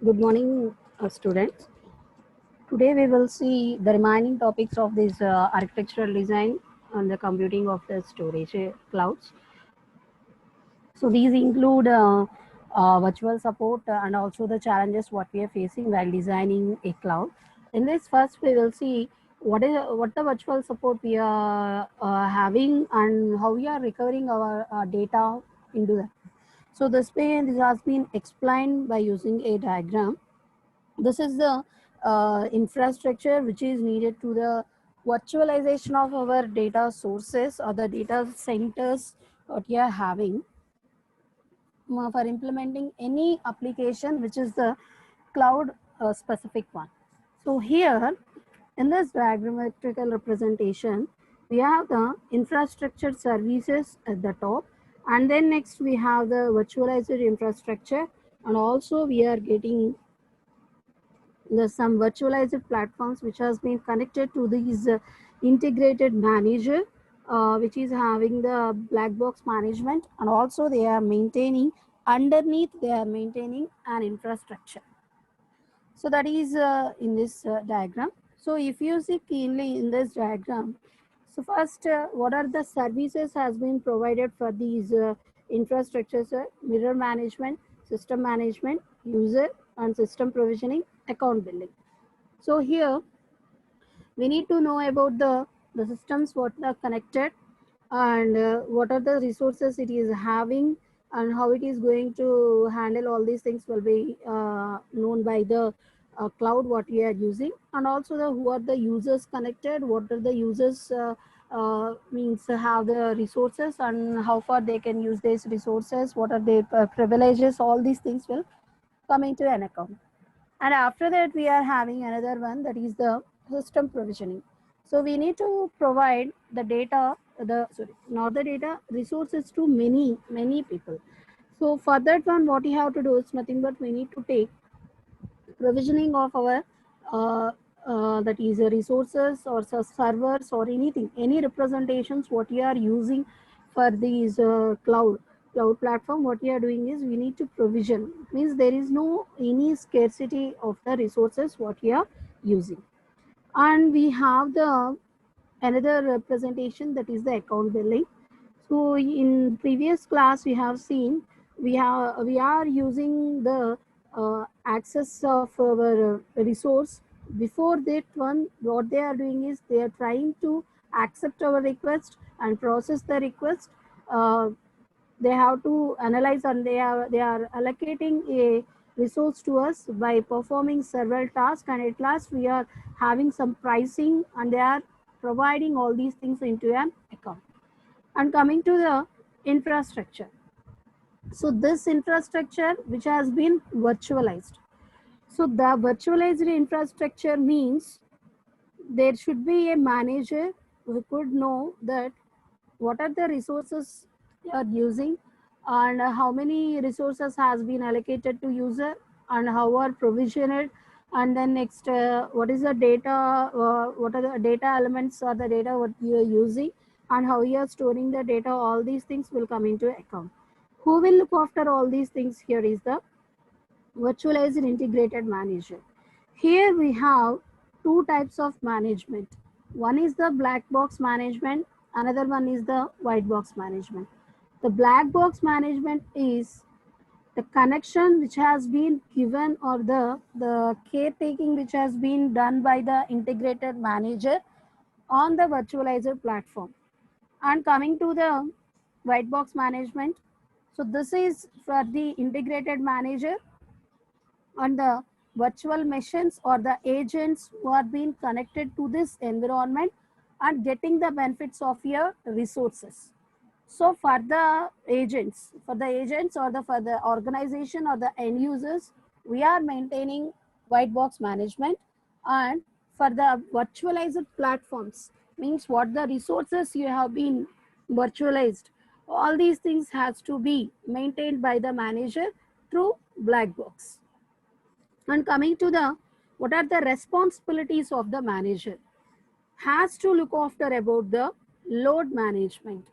Good morning, students. Today we will see the remaining topics of this architectural design and the computing of the storage clouds. So these include virtual support and also the challenges what we are facing while designing a cloud. In this first we will see what the virtual support we are having and how we are recovering our data into that. So this has been explained by using a diagram. This is the infrastructure which is needed to the virtualization of our data sources or the data centers what you are having for implementing any application which is the cloud specific one. So here in this diagrammatrical representation, we have the infrastructure services at the top, and then next we have the virtualized infrastructure, and also we are getting there's some virtualized platforms which has been connected to these integrated manager, which is having the black box management, and also they are maintaining underneath they are maintaining an infrastructure. So that is in this diagram. So if you see keenly in this diagram, so first what are the services has been provided for these infrastructures: mirror management, system management, user and system provisioning, account building. So here we need to know about the systems what are connected, and what are the resources it is having, and how it is going to handle all these things will be known by the cloud what we are using, and also the who are the users connected, what are the users means have the resources and how far they can use these resources, what are their privileges, all these things will come into an account. And after that we are having another one, that is the system provisioning. So we need to provide the data, the sorry not the data, resources to many people. So for that one what you have to do is nothing but we need to take provisioning of our uh, that is resources or servers or anything, any representations what you are using for these cloud platform. What we are doing is we need to provision, means there is no any scarcity of the resources what we are using. And we have the another representation, that is the account billing. So in previous class we have seen we are using the access of our resource. Before that one, what they are doing is they are trying to accept our request and process the request. Uh, they have to analyze, and they are allocating a resource to us by performing several tasks, and at last we are having some pricing, and they are providing all these things into an account. And coming to the infrastructure, so this infrastructure which has been virtualized. So the virtualized infrastructure means there should be a manager who could know that what are the resources you are using, and how many resources has been allocated to user, and how are provisioned, and then next what is the data, what are the data elements or the data what you are using, and how you are storing the data. All these things will come into account. Who will look after all these things here is the virtualized integrated manager. Here we have two types of management. One is the black box management, another one is the white box management. The black box management is the connection which has been given, or the caretaking which has been done by the integrated manager on the virtualizer platform. And coming to the white box management, so this is for the integrated manager on the virtual machines or the agents who are being connected to this environment and getting the benefits of your resources. So for the agents or for the organization or the end users, we are maintaining white box management. And for the virtualized platforms, means what the resources you have been virtualized, all these things has to be maintained by the manager through black box. And coming to the what are the responsibilities of the manager, has to look after about the load management,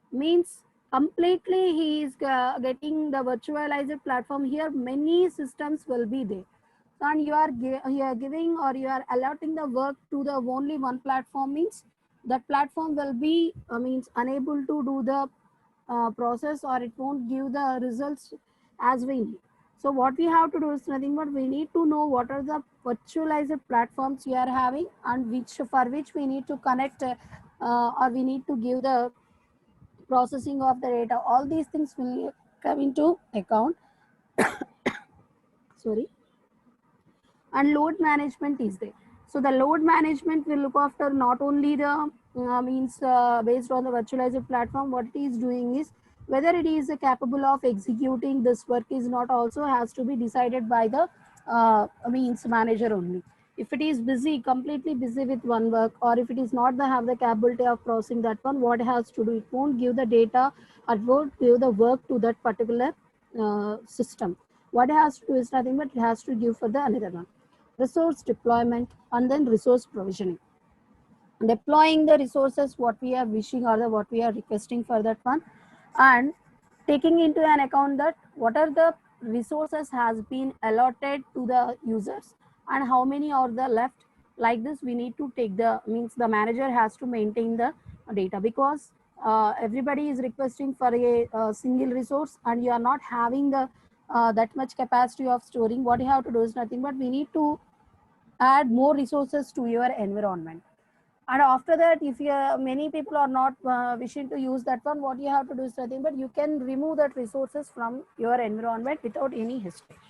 means completely he is getting the virtualized platform. Here many systems will be there, and you are giving or you are allotting the work to the only one platform, means that platform will be means unable to do the process, or it won't give the results as we need. So what we have to do is nothing but we need to know what are the virtualized platforms we are having, and which for which we need to connect or we need to give the processing of the data. All these things will come into account. Sorry. And load management is there. So the load management will look after not only the means based on the virtualized platform, what it is doing is whether it is capable of executing this work is not also has to be decided by the means manager only. If it is busy, completely busy with one work, or if it is not the have the capability of processing that one, what it has to do, it won't give the data or won't give the work to that particular system. What it has to do is nothing but it has to give for the another one. Resource deployment and then resource provisioning. Deploying the resources what we are wishing or the what we are requesting for that one, and taking into an account that what are the resources has been allotted to the users and how many are the left. Like this we need to take the means the manager has to maintain the data, because everybody is requesting for a single resource and you are not having the that much capacity of storing. What you have to do is nothing but we need to add more resources to your environment. And after that, if you many people are not wishing to use that one, what you have to do is nothing but you can remove that resources from your environment without any hesitation.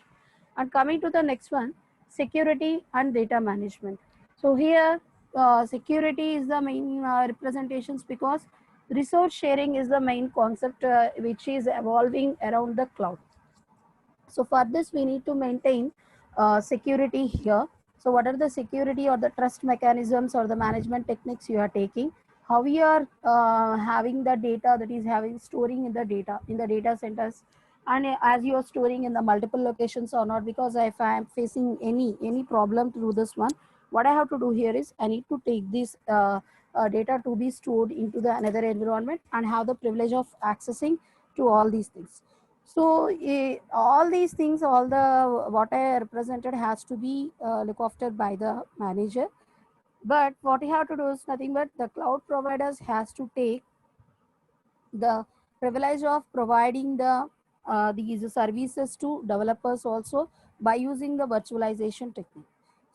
And coming to the next one, security and data management. So here security is the main representations, because resource sharing is the main concept which is evolving around the cloud. So for this, we need to maintain security here. So what are the security or the trust mechanisms or the management techniques you are taking? How you are having the data that is having storing in the data centers, and as you are storing in the multiple locations or not? Because if I am facing any problem through this one, what I have to do here is I need to take this data to be stored into the another environment and have the privilege of accessing to all these things. So all these things, all the what I represented has to be looked after by the manager. But what you have to do is nothing but the cloud providers has to take the privilege of providing these services to developers also by using the virtualization technique.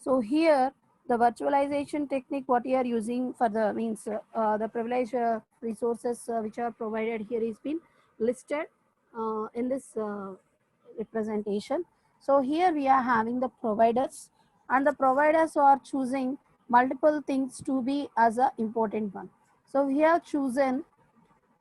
So here the virtualization technique what you are using for the means the privilege resources which are provided here is been listed in this representation. So here we are having the providers, and the providers are choosing multiple things to be as a important one. So we have chosen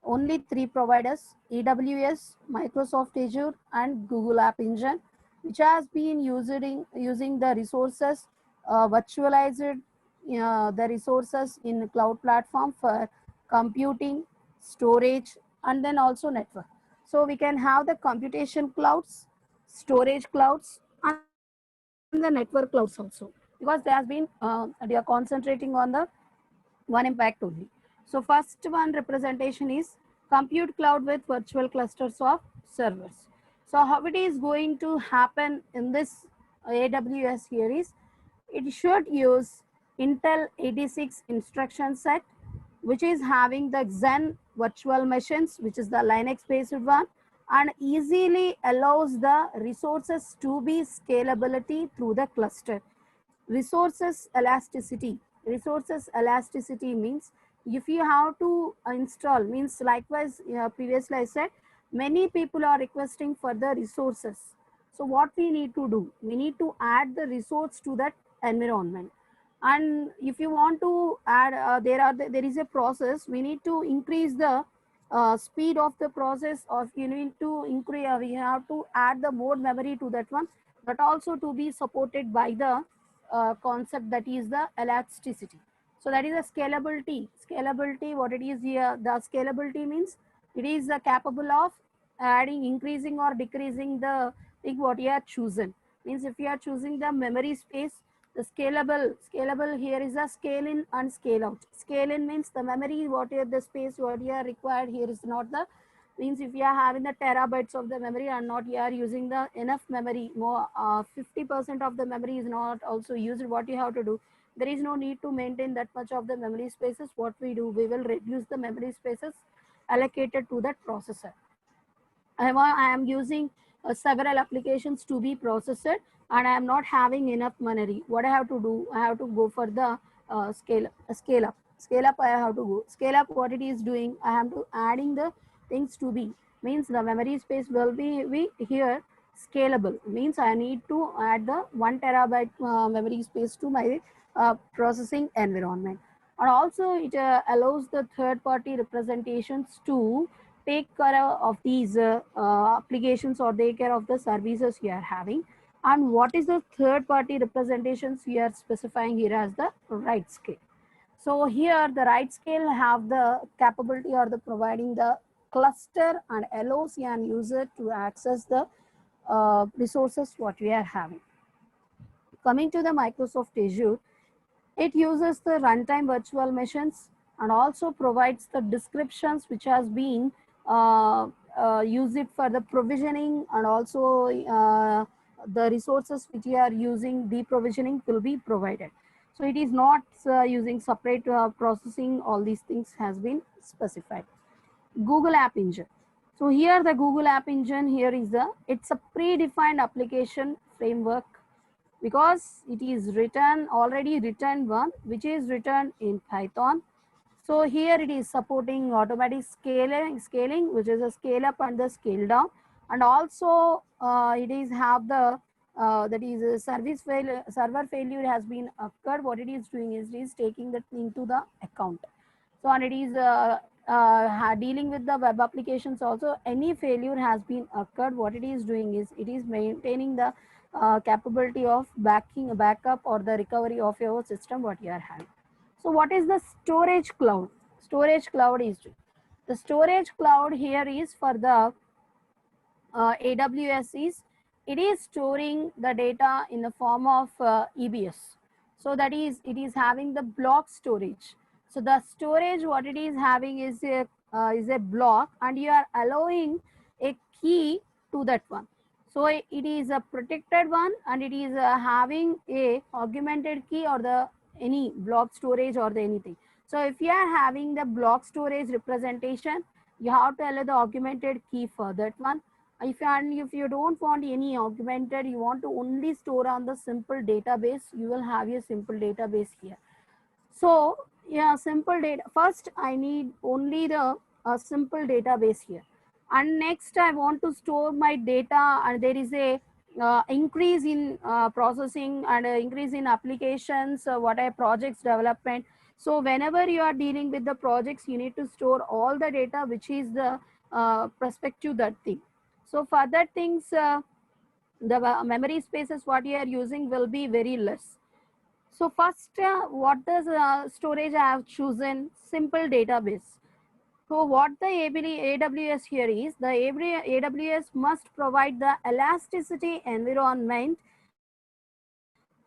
only three providers: AWS, Microsoft Azure, and Google App Engine, which has been using the resources virtualized the resources in cloud platform for computing, storage, and then also network. So we can have the computation clouds, storage clouds, and the network clouds also, because they are concentrating on the one impact only. So first one representation is compute cloud with virtual clusters of servers. So how it is going to happen in this AWS here is it should use Intel 86 instruction set, which is having the Xen virtual machines, which is the Linux based one, and easily allows the resources to be scalability through the cluster. Resources elasticity means if you have to install, means likewise previously I said many people are requesting for the resources. So what we need to do, we need to add the resource to that environment. And if you want to add there is a process, we need to increase the speed of the process, or you need to increase we have to add the more memory to that one, but also to be supported by the concept that is the elasticity. So that is a scalability. What it is here, the scalability means it is capable of adding, increasing or decreasing the thing what you are chosen. Means if you are choosing the memory space, the scalable here is a scale in and scale out. Scale in means the memory what is the space what you are required here is not the Means if you are having the terabytes of the memory and not you are using the enough memory, more 50% of the memory is not also used, what you have to do, there is no need to maintain that much of the memory spaces. What we do, we will reduce the memory spaces allocated to that processor. I am using several applications to be processed and I am not having enough memory. What I have to do, I have to go for the scale up. Scale up, I have to go. Scale up, what it is doing, I have to adding the things to be. Means the memory space will be here scalable. Means I need to add the 1 terabyte memory space to my processing environment. And also it allows the third party representations to take care of these applications or take care of the services you are having. And what is the third party representations we are specifying here as the write scale. So here the write scale have the capability or the providing the cluster and allows an user to access the resources what we are having. Coming to the Microsoft Azure, it uses the runtime virtual machines and also provides the descriptions which has been use it for the provisioning, and also the resources which you are using deprovisioning will be provided. So it is not using separate processing. All these things has been specified. Google App Engine. So here the Google App Engine here is it's a predefined application framework because it is written already written one which is written in Python. So here it is supporting automatic scaling which is a scale up and the scale down, and also it is have the that is a server failure has been occurred. What it is doing is it is taking that into the account. So and it is dealing with the web applications also. Any failure has been occurred, what it is doing is it is maintaining the capability of backup or the recovery of your system what you are having. So what is the storage cloud? Storage cloud is the storage cloud here is for the AWS is it is storing the data in the form of EBS. So that is it is having the block storage. So the storage what it is having is a block, and you are allowing a key to that one. So it is a protected one, and it is having a augmented key or the any block storage or the anything. So if you are having the block storage representation, you have to allow the augmented key for that one. If you don't want any augmented, you want to only store on the simple database, you will have a simple database here. So yeah, simple data. First, I need only the simple database here, and next I want to store my data, and there is a increase in processing and increase in applications. What are projects development? So whenever you are dealing with the projects, you need to store all the data which is the perspective that thing. So for that things, the memory spaces what you are using will be very less. So first, what does storage I have chosen? Simple database. So what the AWS here is, the AWS must provide the elasticity environment.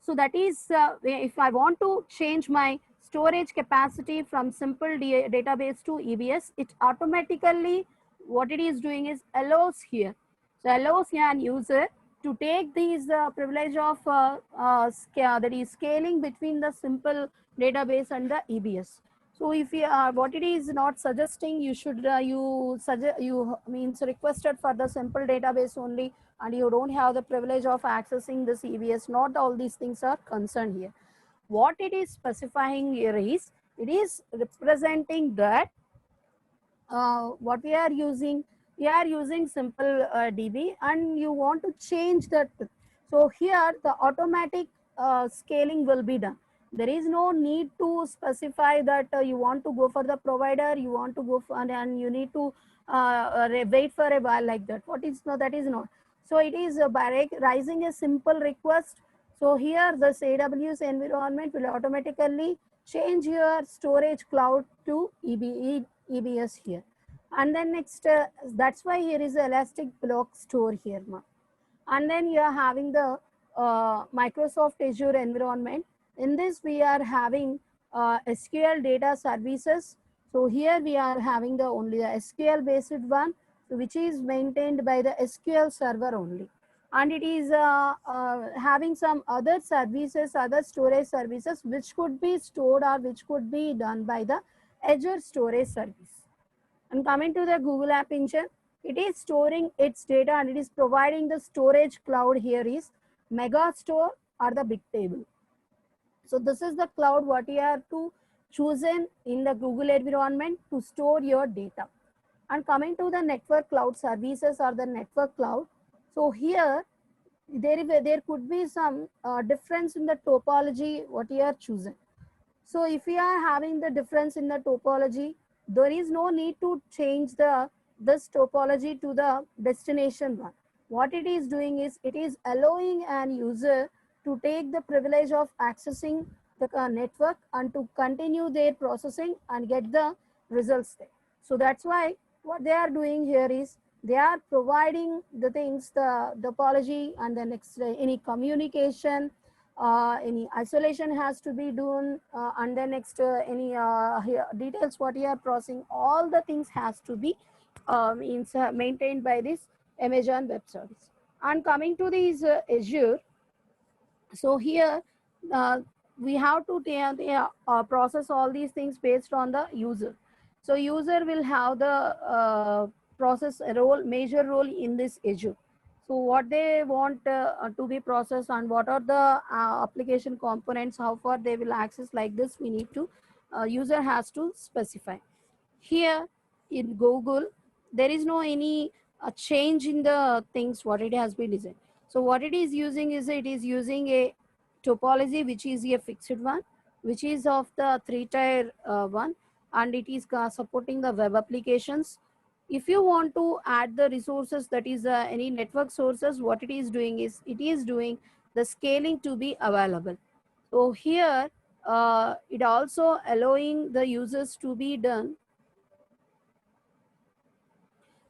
So that is, if I want to change my storage capacity from simple database to EBS, it automatically, what it is doing is allows here. So allows an user to take these privilege of that is scaling between the simple database and the EBS. So if you what it is not suggesting, you should you suggest you means requested for the simple database only, and you don't have the privilege of accessing this EBS. Not all these things are concerned here. What it is specifying here is it is representing that what we are using simple DB, and you want to change that. So here the automatic scaling will be done. There is no need to specify that you want to go for the provider, you want to go for, and you need to wait for a while like that. What is no, that is not. So it is by raising a simple request. So here this AWS environment will automatically change your storage cloud to EBS here. And then next, that's why here is elastic block store here. And then you are having the Microsoft Azure environment. In this, we are having SQL data services. So here we are having the only the SQL based one. which is maintained by the SQL server only. And it is having some other services, other storage services, which could be stored or which could be done by the Azure storage service. And coming to the Google App Engine, it is storing its data and it is providing the storage cloud. Here is Megastore or the Bigtable. So this is the cloud what you have to chosen in the Google environment to store your data. And coming to the network cloud services or the network cloud, so here there could be some difference in the topology what you are choosing. So if we are having the difference in the topology, there is no need to change the this topology to the destination one. What it is doing is it is allowing an user to take the privilege of accessing the network and to continue their processing and get the results there. So that's why what they are doing here is they are providing the things, the topology and the next any communication, any isolation has to be done, and then next any details what you are processing, all the things has to be maintained by this Amazon Web Service. And coming to these Azure, so here uh, we have to process all these things based on the user. So user will have the process role, major role in this Azure. So what they want to be processed and what are the application components, how far they will access, like this we need to user has to specify. Here in Google, there is no any change in the things what it has been designed. So what it is using is it is using a topology which is a fixed one, which is of the three-tier one, and it is supporting the web applications. If you want to add the resources, that is any network sources, what it is doing is it is doing the scaling to be available. So here it also allowing the users to be done.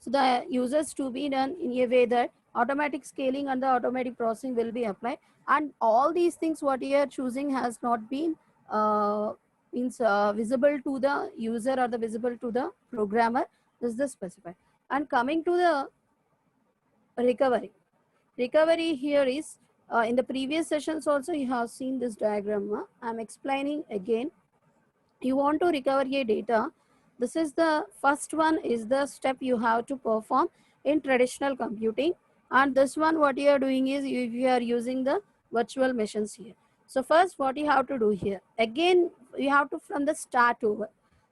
So the users to be done in a way that automatic scaling and the automatic processing will be applied. And all these things what you are choosing has not been visible to the user or the visible to the programmer. This is the specified. And coming to the recovery. Recovery here is in the previous sessions also you have seen this diagram. I'm explaining again. You want to recover your data. This is the first one is the step you have to perform in traditional computing. And this one what you are doing is you are using the virtual machines here. So first what you have to do here, again you have to from the start over.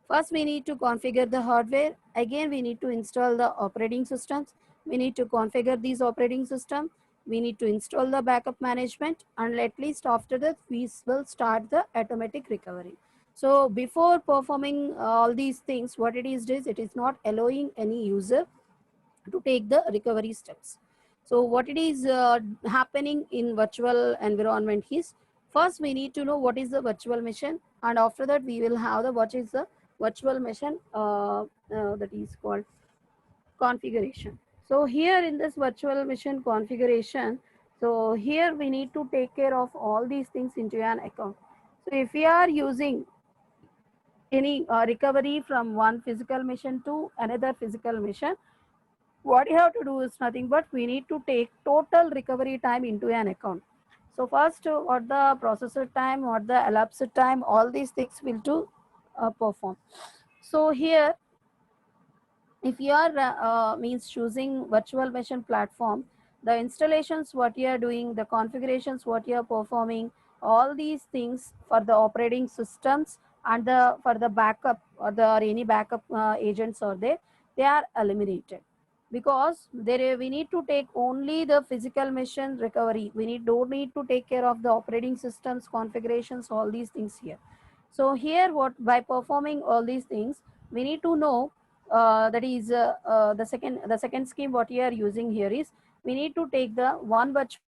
First we need to configure the hardware. Again we need to install the operating systems. We need to configure these operating system. We need to install the backup management, and at least after that we will start the automatic recovery. So before performing all these things, what it is it is not allowing any user to take the recovery steps. So what it is happening in virtual environment is, first we need to know what is the virtual machine, and after that we will have the what is the virtual machine that is called configuration. So here in this virtual machine configuration, so here we need to take care of all these things into an account. So if we are using any recovery from one physical machine to another physical machine, what you have to do is nothing but we need to take total recovery time into an account. So first what the processor time, what the elapsed time, all these things will to perform. So here if you are means choosing virtual machine platform, the installations what you are doing, the configurations what you are performing, all these things for the operating systems and the for the backup or the or any backup agents are there, they are eliminated, because there we need to take only the physical machine recovery. We don't need to take care of the operating systems configurations, all these things here. So here what by performing all these things we need to know, that is the second scheme what you are using here is we need to take the one virtual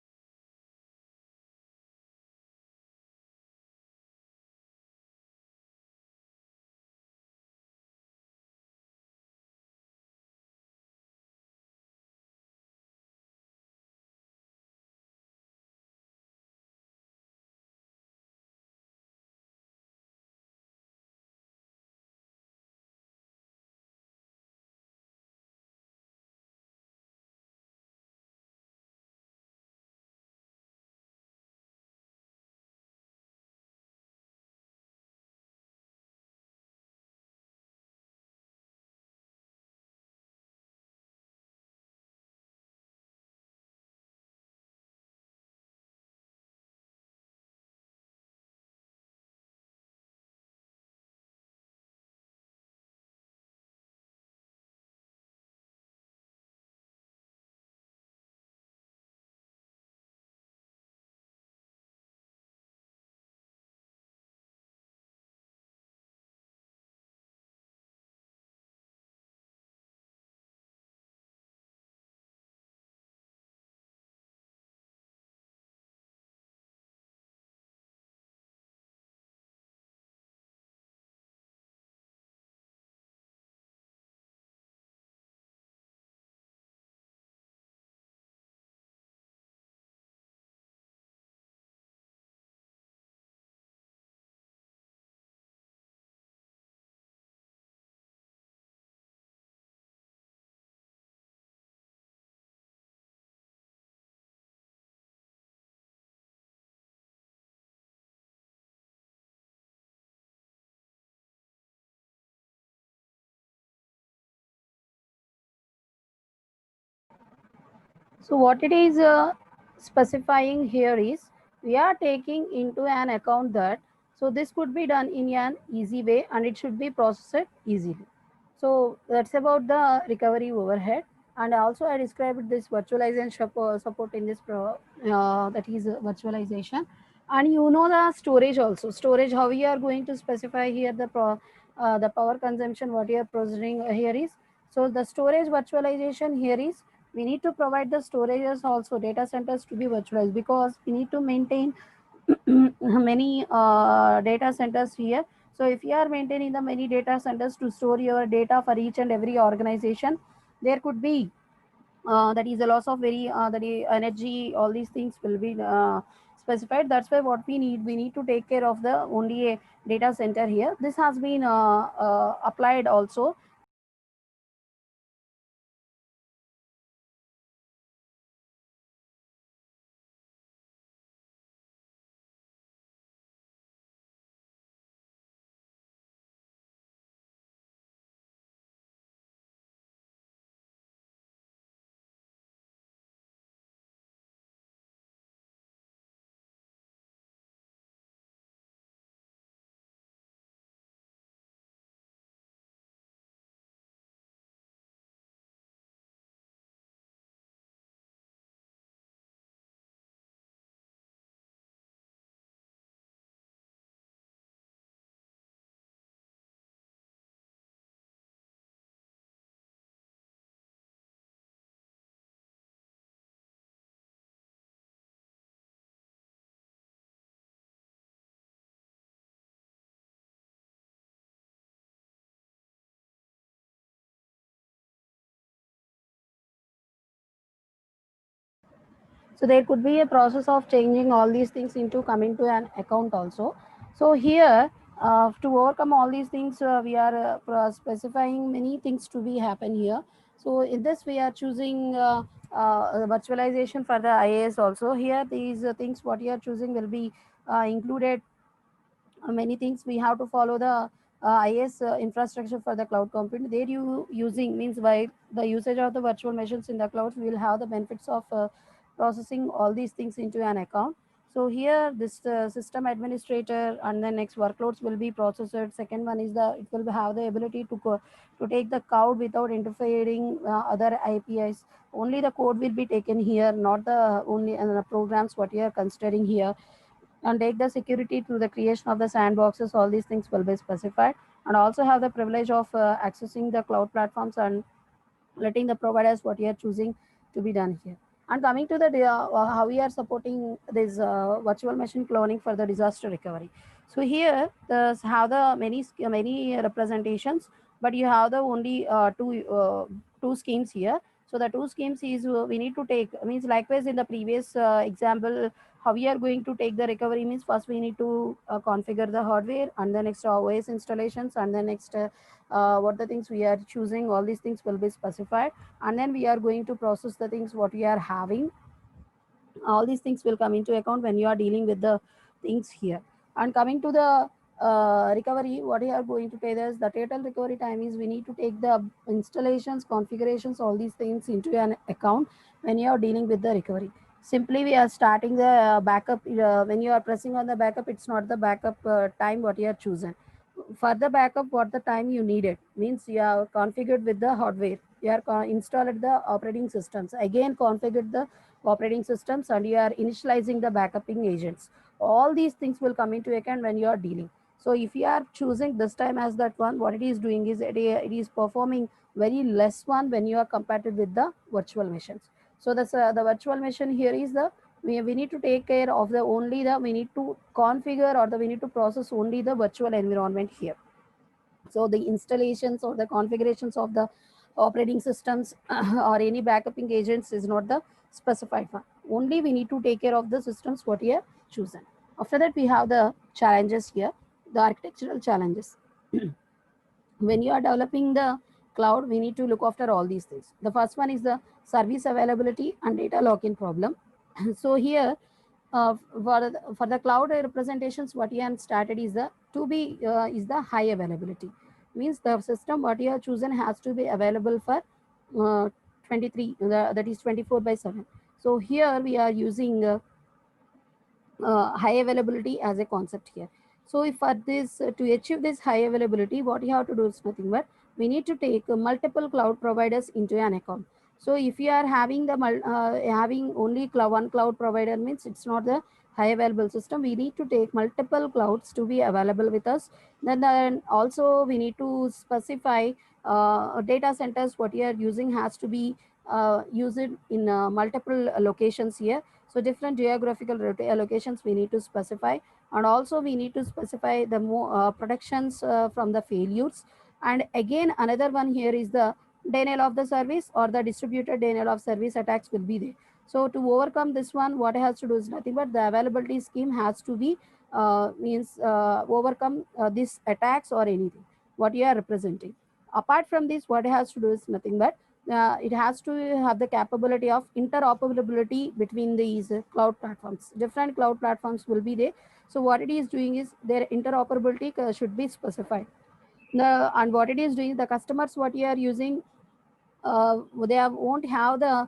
So what it is specifying here is we are taking into an account that so this could be done in an easy way and it should be processed easily. So that's about the recovery overhead. And also I described this virtualization support in this that is virtualization. And you know the storage also. Storage, how we are going to specify here the power consumption, what you are processing here is. So the storage virtualization here is we need to provide the storages also data centers to be virtualized because we need to maintain many data centers here. So if you are maintaining the many data centers to store your data for each and every organization, there could be that is a loss of very that is energy, all these things will be specified. That's why what we need to take care of the only a data center here. This has been applied also. So there could be a process of changing all these things into coming to an account also. So here, to overcome all these things, we are specifying many things to be happen here. So in this, we are choosing virtualization for the IAS also. Here, these things what you are choosing will be included many things. We have to follow the IS infrastructure for the cloud computing. There you using means by the usage of the virtual machines in the cloud, we will have the benefits of processing all these things into an account. So here this system administrator and the next workloads will be processed. Second one is the it will have the ability to take the code without interfering other APIs. Only the code will be taken here, not the only programs what you are considering here, and take the security through the creation of the sandboxes. All these things will be specified, and also have the privilege of accessing the cloud platforms and letting the providers what you are choosing to be done here. And coming to the how we are supporting this virtual machine cloning for the disaster recovery. So here the have the many representations, but you have the only two schemes here. So the two schemes is we need to take means likewise in the previous example, how we are going to take the recovery means first we need to configure the hardware and the next OS installations and the next what the things we are choosing, all these things will be specified, and then we are going to process the things what we are having. All these things will come into account when you are dealing with the things here. And coming to the recovery, what you are going to pay is the total recovery time is we need to take the installations, configurations, all these things into an account when you are dealing with the recovery. Simply we are starting the backup. When you are pressing on the backup, it's not the backup time what you are chosen. For the backup, what the time you need it means you are configured with the hardware, you are installed the operating systems, again configured the operating systems, and you are initializing the backupping agents. All these things will come into account when you are dealing. So if you are choosing this time as that one, what it is doing is it is performing very less one when you are compared with the virtual machines. So the virtual machine here is the we need to take care of the only the we need to configure or the we need to process only the virtual environment here. So the installations or the configurations of the operating systems or any backupping agents is not the specified one. Only we need to take care of the systems what we have chosen. After that, we have the challenges here, the architectural challenges. When you are developing the cloud, we need to look after all these things. The first one is the service availability and data lock-in problem. So here, for the cloud representations, what you have started is the to be is the high availability. Means the system what you have chosen has to be available for uh, 23, that is 24/7. So here we are using high availability as a concept here. So if for this to achieve this high availability, what you have to do is nothing but we need to take multiple cloud providers into an account. So if you are having the having only one cloud provider, means it's not the high available system. We need to take multiple clouds to be available with us. Then also we need to specify data centers what you are using has to be used in multiple locations here. So different geographical locations we need to specify, and also we need to specify the protections from the failures. And again another one here is the denial of the service or the distributed denial of service attacks will be there. So to overcome this one, what has to do is nothing but the availability scheme has to be means overcome these attacks or anything what you are representing. Apart from this, what it has to do is nothing but it has to have the capability of interoperability between these cloud platforms. Different cloud platforms will be there. So what it is doing is their interoperability should be specified. And what it is doing, the customers what you are using, won't have the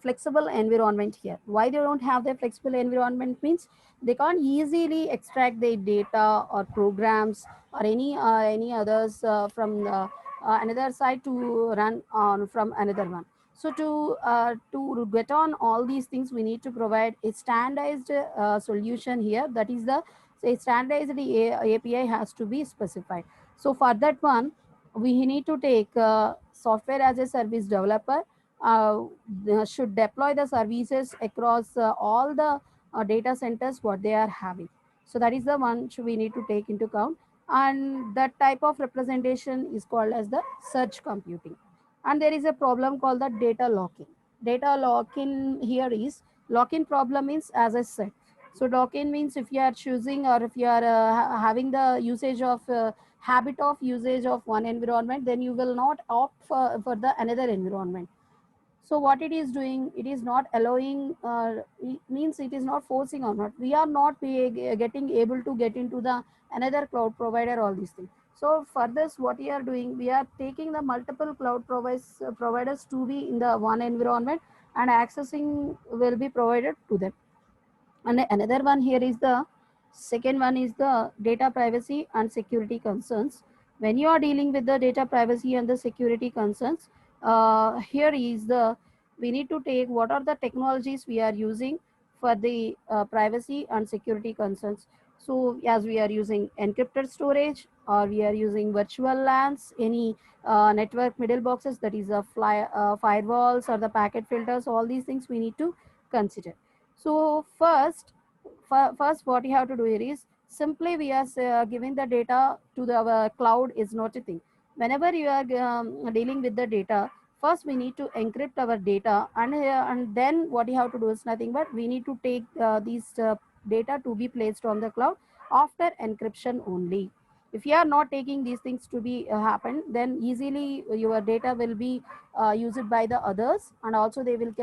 flexible environment here. Why they don't have the flexible environment means they can't easily extract their data or programs or any others from the, another side to run on from another one. So to get on all these things, we need to provide a standardized solution here. That is the say standardized API has to be specified. So for that one, we need to take software as a service developer should deploy the services across all the data centers what they are having. So that is the one we need to take into account, and that type of representation is called as the surge computing. And there is a problem called the data lock-in. Data lock-in here is lock-in problem means, as I said, so lock-in means if you are choosing or if you are having the usage of habit of usage of one environment, then you will not opt for the another environment. So what it is doing, it is not allowing means it is not forcing or not, we are not getting able to get into the another cloud provider, all these things. So for this what we are doing, we are taking the multiple cloud providers to be in the one environment, and accessing will be provided to them. And another one here is the second one is the data privacy and security concerns. When you are dealing with the data privacy and the security concerns, here is the we need to take what are the technologies we are using for the privacy and security concerns. So as we are using encrypted storage, or we are using virtual LANs, any network middle boxes, that is a firewalls or the packet filters, all these things we need to consider. So first what you have to do here is simply we are giving the data to the cloud is not a thing. Whenever you are dealing with the data, first we need to encrypt our data, and then what you have to do is nothing but we need to take these data to be placed on the cloud after encryption only. If you are not taking these things to be happen, then easily your data will be used by the others, and also they will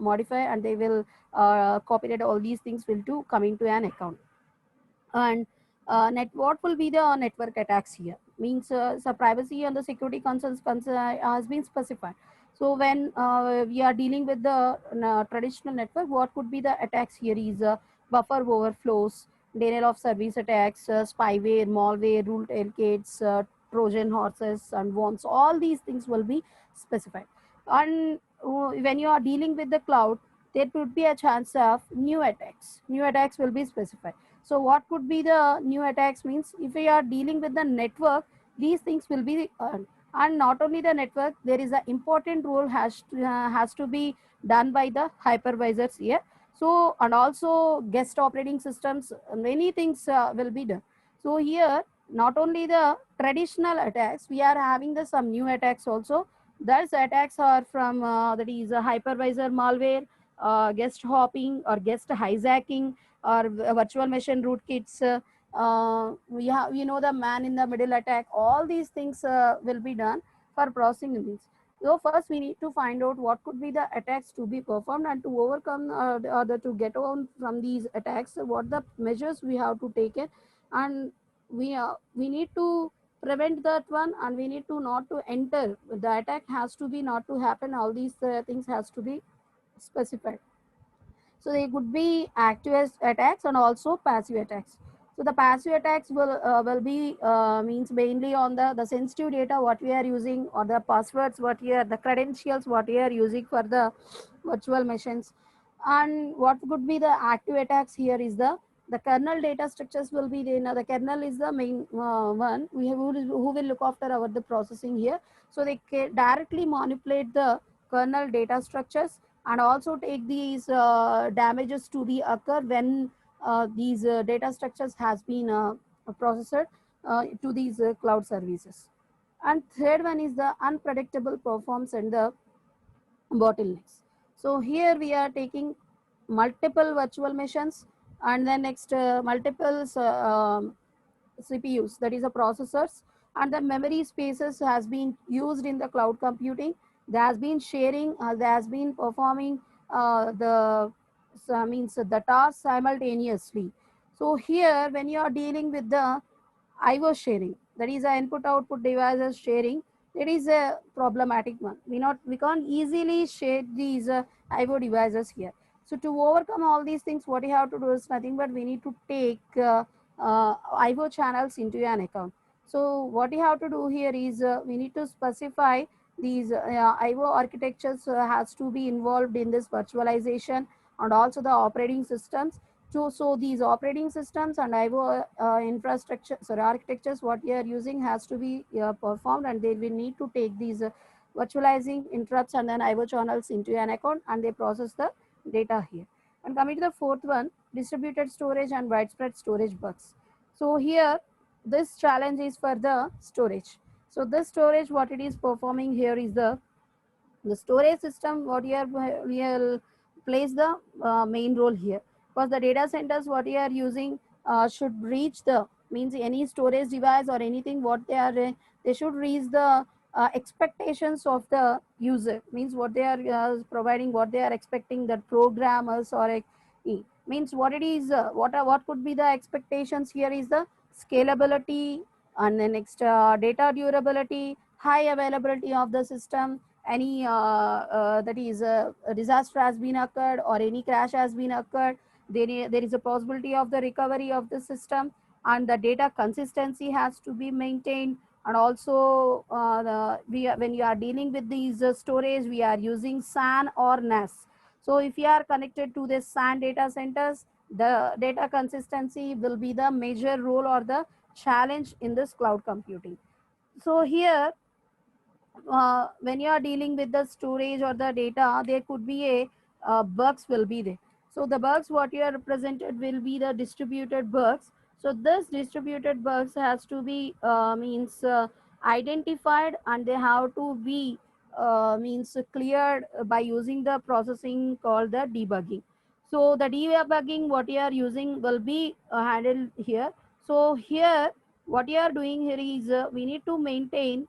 modify, and they will copyright, all these things will do coming to an account. And what will be the network attacks here means so privacy and the security concerns has been specified. So when we are dealing with the traditional network, what could be the attacks here is buffer overflows, denial of service attacks, spyware, malware, rule tailgates, trojan horses and worms, all these things will be specified. And when you are dealing with the cloud, there could be a chance of new attacks will be specified. So what could be the new attacks means, if we are dealing with the network, these things will be and not only the network, there is an important role has to be done by the hypervisors here. So and also guest operating systems, many things will be done. So here not only the traditional attacks, we are having the some new attacks also. Those attacks are from that is a hypervisor malware, guest hopping or guest hijacking, or virtual machine rootkits. We know the man in the middle attack. All these things will be done for processing things. So first we need to find out what could be the attacks to be performed, and to overcome to get on from these attacks, what the measures we have to take it. And we need to prevent that one, and we need to not to enter. The attack has to be not to happen. All these things has to be specified. So they could be active attacks and also passive attacks. So the passive attacks will be means mainly on the sensitive data what we are using, or the passwords what we are, the credentials what we are using for the virtual machines. And what could be the active attacks here is the kernel data structures will be there. Now the kernel is the main one who will look after our the processing here. So they can directly manipulate the kernel data structures, and also take these damages to be occur when these data structures has been processed to these cloud services. And third one is the unpredictable performance and the bottlenecks. So here we are taking multiple virtual machines, and then next multiple CPUs, that is the processors, and the memory spaces has been used in the cloud computing. There has been sharing, there has been performing the means the task simultaneously. So here when you are dealing with the IO sharing, that is a input output devices sharing, it is a problematic one. We can't easily share these IO devices here. So to overcome all these things, what you have to do is nothing but we need to take IO channels into an account. So what you have to do here is we need to specify these IO architectures has to be involved in this virtualization, and also the operating systems. So these operating systems and IO infrastructure, sorry, architectures what you are using has to be performed, and they will need to take these virtualizing interrupts and then IO channels into an account, and they process the data here. And coming to the fourth one, distributed storage and widespread storage bugs. So here, this challenge is for the storage. So this storage, what it is performing here is the storage system what you are will plays the main role here, because the data centers what you are using should reach the means any storage device or anything what they are they should reach the expectations of the user, means what they are providing, what they are expecting, that programmers or means what it is what could be the expectations here is the scalability, and then next data durability, high availability of the system, any that is a disaster has been occurred or any crash has been occurred, there is a possibility of the recovery of the system, and the data consistency has to be maintained. And also when you are dealing with these storage, we are using SAN or NAS. So if you are connected to the SAN data centers, the data consistency will be the major role or the challenge in this cloud computing. So here when you are dealing with the storage or the data, there could be a bugs will be there. So the bugs what you are represented will be the distributed bugs. So this distributed bugs has to be means identified, and they have to be means cleared by using the processing called the debugging. So the debugging what you are using will be handled here. So here what you are doing here is we need to maintain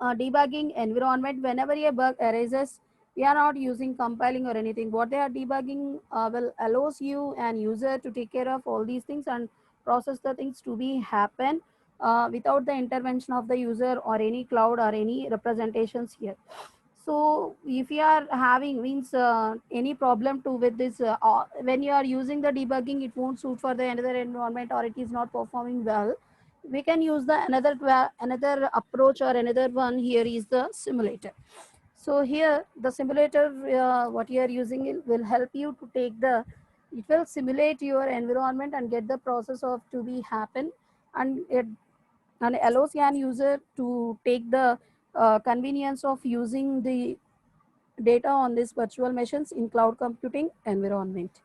debugging environment. Whenever a bug arises, we are not using compiling or anything. What they are debugging will allows you and user to take care of all these things and process the things to be happen without the intervention of the user or any cloud or any representations here. So if you are having means any problem to with this when you are using the debugging, it won't suit for the another environment or it is not performing well, we can use the another approach, or another one here is the simulator. So here the simulator what you are using will help you to take the, it will simulate your environment and get the process of to be happen, and it and allows an user to take the convenience of using the data on these virtual machines in cloud computing environment.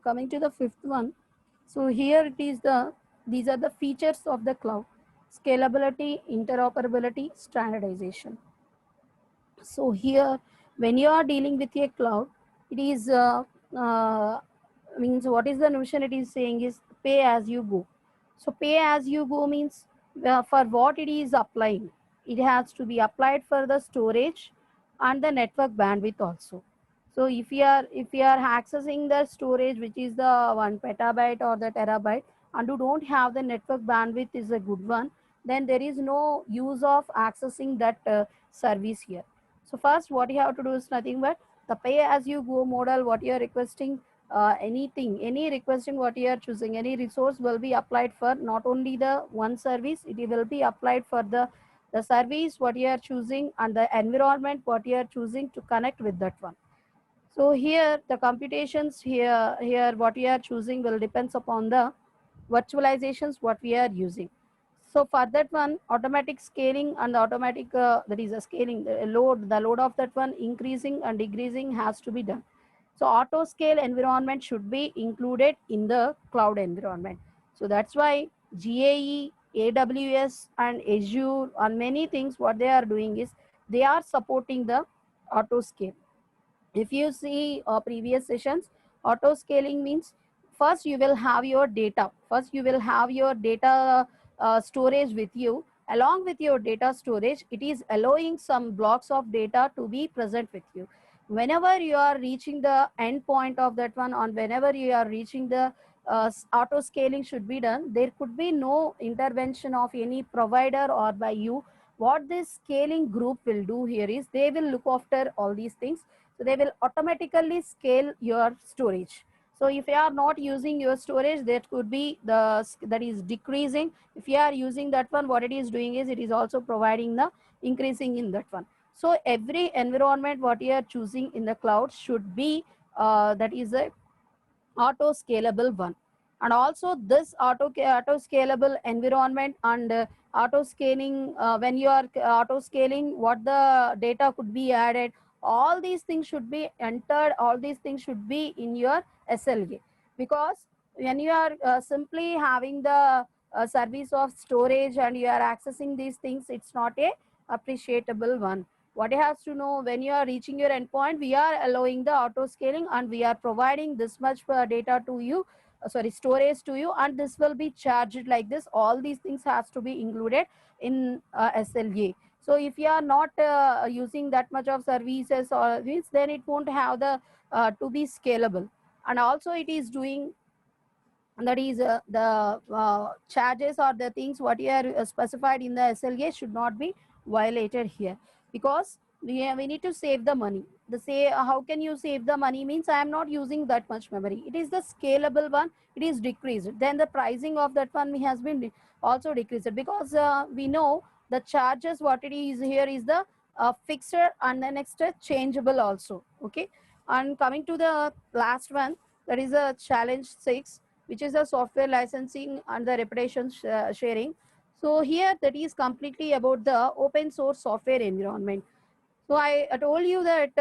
Coming to the fifth one, so here it is these are the features of the cloud: scalability, interoperability, standardization. So here when you are dealing with a cloud, it is uh, means what is the notion it is saying is pay as you go. So pay as you go means for what it is applying, it has to be applied for the storage and the network bandwidth also. So if you are accessing the storage which is the 1 petabyte or the terabyte, and who don't have the network bandwidth is a good one, then there is no use of accessing that service here. So first what you have to do is nothing but the pay as you go model. What you are requesting, anything, any requesting what you are choosing, any resource will be applied for not only the one service, it will be applied for the service what you are choosing and the environment what you are choosing to connect with that one. So here the computations here what we are choosing will depends upon the virtualizations what we are using. So for that one, automatic scaling and the automatic that is a scaling the load of that one increasing and decreasing has to be done. So auto scale environment should be included in the cloud environment. So that's why GAE, AWS and Azure and many things what they are doing is they are supporting the auto scale. If you see previous sessions, auto scaling means first you will have your data. First you will have your data storage with you. Along with your data storage, it is allowing some blocks of data to be present with you. Whenever you are reaching the end point of that one, or whenever you are reaching the auto scaling should be done, there could be no intervention of any provider or by you. What this scaling group will do here is they will look after all these things. So they will automatically scale your storage. So if you are not using your storage, that could be that is decreasing. If you are using that one, what it is doing is it is also providing the increasing in that one. So every environment what you are choosing in the cloud should be that is a auto scalable one. And also this auto scalable environment and auto scaling, when you are auto scaling, what the data could be added, all these things should be entered, all these things should be in your SLA. Because when you are simply having the service of storage and you are accessing these things, it's not a appreciable one. What you have to know, when you are reaching your endpoint, we are allowing the auto scaling and we are providing this much data to you, sorry, storage to you, and this will be charged like this. All these things has to be included in SLA. So if you are not using that much of services or this, then it won't have the to be scalable. And also it is doing, that is the charges or the things what you are specified in the SLA should not be violated here. Because we need to save the money. The say how can you save the money means I am not using that much memory. It is the scalable one, it is decreased. Then the pricing of that one has been also decreased, because we know the charges what it is here is the fixed and the next changeable also. Okay. And coming to the last one, that is a challenge 6, which is a software licensing and the reputation sharing. So here that is completely about the open source software environment. So I told you that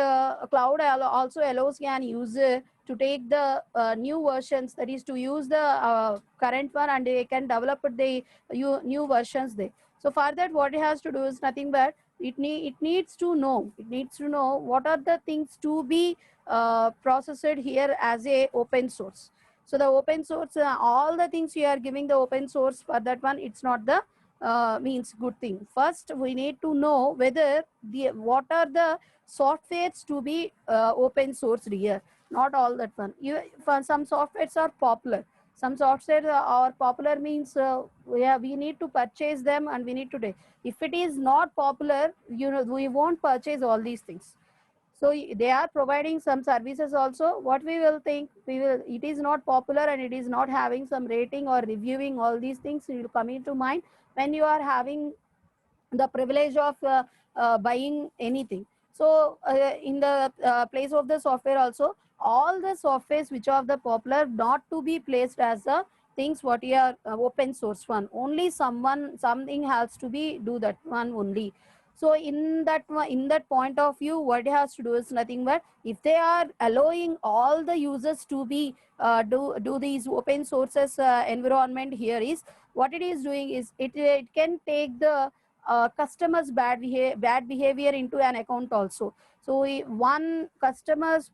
cloud also allows an user to take the new versions, that is to use the current one, and they can develop the new versions there. So for that, what it has to do is nothing but it needs to know, what are the things to be processed here as a open source. So the open source, all the things you are giving the open source for that one, it's not the means good thing. First, we need to know whether what are the softwares to be open sourced here. Not all that one. For some softwares are popular. Some software are popular means we need to purchase them and we need to take. If it is not popular, we won't purchase all these things. So they are providing some services also. What we will think, it is not popular and it is not having some rating or reviewing, all these things will come into mind when you are having the privilege of buying anything. So in the place of the software also, all the softwares which are the popular not to be placed as the things what you are open source one. Only something has to be do that one only. So in that point of view, what it has to do is nothing but if they are allowing all the users to be do these open sources environment, here is what it is doing is it can take the customers bad behavior into an account also. So one customer's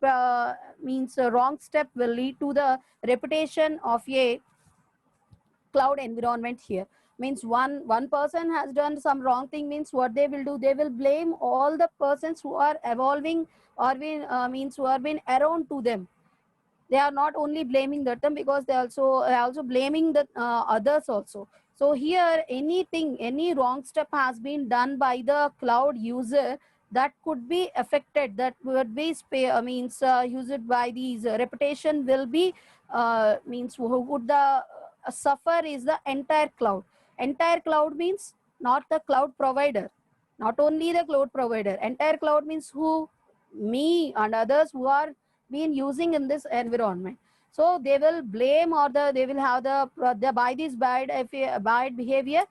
means a wrong step will lead to the reputation of a cloud environment here. Means one person has done some wrong thing, means what they will do, they will blame all the persons who are evolving or means who have been around to them. They are not only blaming them, because they also blaming the others also. So here anything, any wrong step has been done by the cloud user, that could be affected, that would be means used by these reputation will be means who would the suffer is the entire cloud. Entire cloud means not the cloud provider, not only the cloud provider. Entire cloud means who, me and others who are been using in this environment. So they will blame, or they will have the by this bad behavior,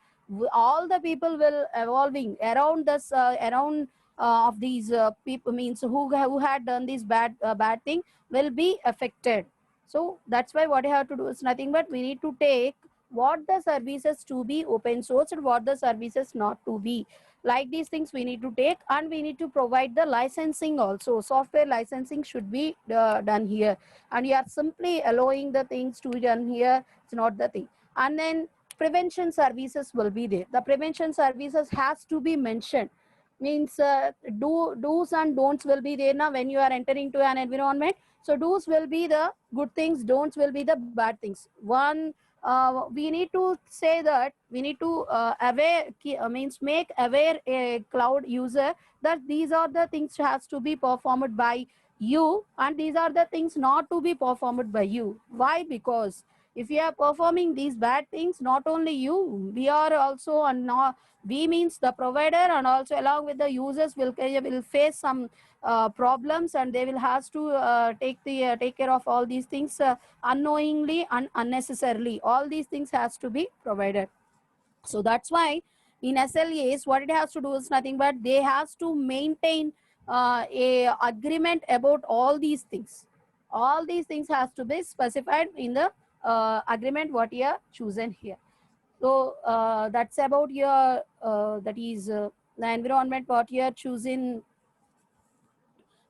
all the people will evolving around this around of these people, means who had done this bad thing, will be affected. So that's why what you have to do is nothing but we need to take what the services to be open source and what the services not to be. Like these things we need to take, and we need to provide the licensing also. Software licensing should be done here, and you are simply allowing the things to be done here. It's not the thing. And then prevention services will be there. The prevention services has to be mentioned, means do's and don'ts will be there now when you are entering to an environment. So do's will be the good things, don'ts will be the bad things. One, we need to say that we need to aware means make aware a cloud user that these are the things has to be performed by you, and these are the things not to be performed by you. Why? Because if you are performing these bad things, not only you, we are also, and not we means the provider, and also along with the users will face some problems, and they will have to take care of all these things unknowingly and unnecessarily. All these things has to be provided. So that's why in SLAs what it has to do is nothing but they has to maintain a agreement about all these things. All these things has to be specified in the agreement what you are chosen here. So that's about your that is the environment what you are choosing,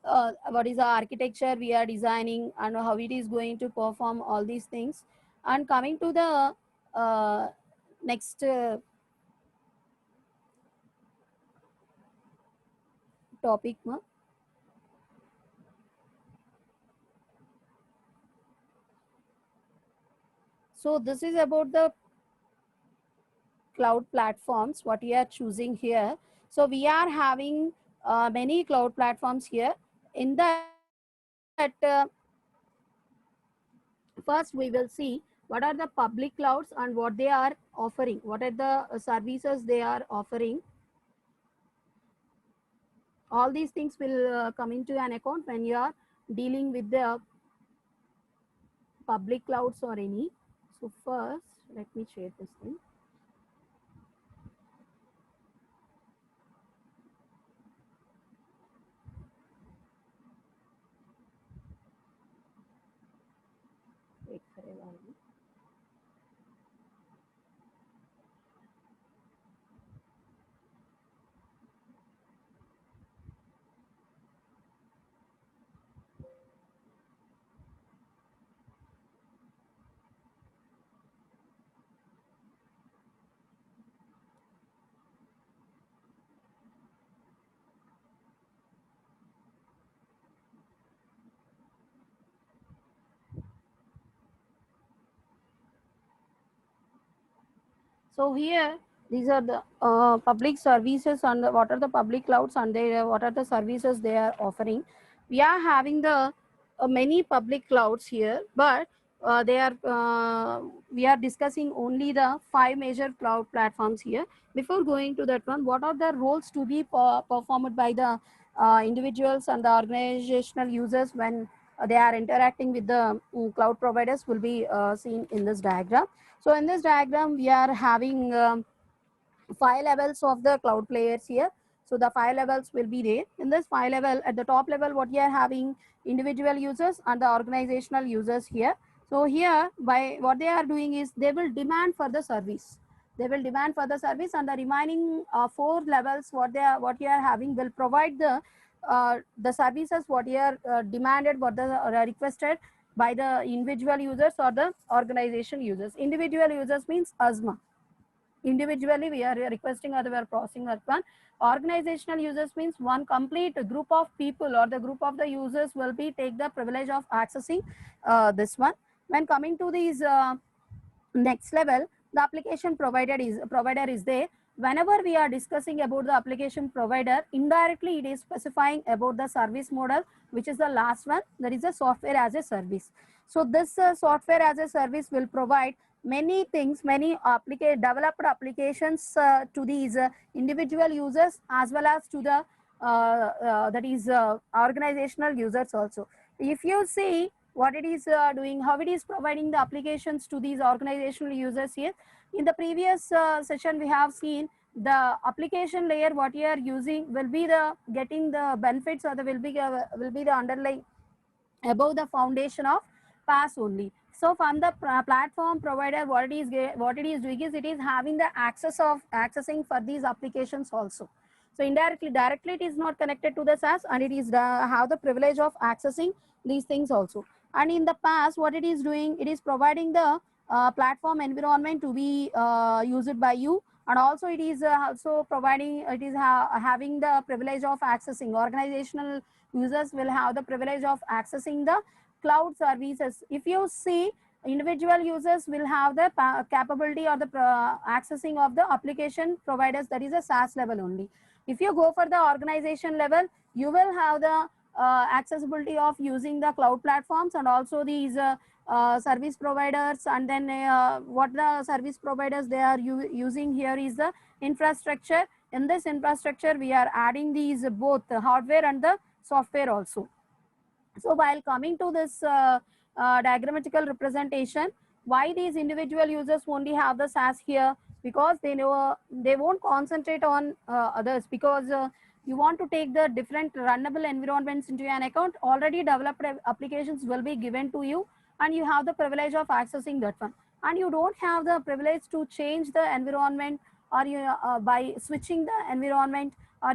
what is the architecture we are designing, and how it is going to perform all these things. And coming to the next topic. So this is about the cloud platforms what we are choosing here. So we are having many cloud platforms here. In that first we will see what are the public clouds and what they are offering, what are the services they are offering. All these things will come into an account when you are dealing with the public clouds or any. So first let me share this thing. Wait for a while. So here, these are the public services, and what are the public clouds, and they, what are the services they are offering. We are having the many public clouds here, but they are we are discussing only the 5 major cloud platforms here. Before going to that one, what are the roles to be performed by the individuals and the organizational users when they are interacting with the cloud providers will be seen in this diagram. So in this diagram, we are having 5 levels of the cloud players here. So the 5 levels will be there. In this 5 level, at the top level, what we are having individual users and the organizational users here. So here, by what they are doing is they will demand for the service. They will demand for the service, and the remaining 4 levels, what you are having, will provide the services what you are demanded, what the requested by the individual users or the organization users. Individual users means ASMA. individually we are requesting or we are processing that one. Organizational users means one complete group of people or the group of the users will be take the privilege of accessing this one. When coming to these next level, the application provider is there. Whenever we are discussing about the application provider, indirectly it is specifying about the service model, which is the last one, that is a software as a service. So this software as a service will provide many things, many developed applications to these individual users as well as to the that is organizational users also. If you see what it is doing, how it is providing the applications to these organizational users here. In the previous session, we have seen the application layer, what you are using will be the getting the benefits or the will be the underlying above the foundation of PaaS only. So from the platform provider, what it is doing is it is having the accessing for these applications also. So indirectly, directly it is not connected to the SaaS, and it is have the privilege of accessing these things also. And in the past, what it is doing, it is providing the platform environment to be used by you, and also it is also providing, it is having the privilege of accessing. Organizational users will have the privilege of accessing the cloud services. If you see, individual users will have the capability or the accessing of the application providers, that is a SaaS level only. If you go for the organization level, you will have the accessibility of using the cloud platforms and also these service providers. And then what the service providers they are using here is the infrastructure. In this infrastructure, we are adding these both the hardware and the software also. So while coming to this diagrammatical representation, why these individual users only have the SaaS here? Because they know they won't concentrate on others, because you want to take the different runnable environments into an account. Already developed applications will be given to you, and you have the privilege of accessing that one. And you don't have the privilege to change the environment, or you by switching the environment, or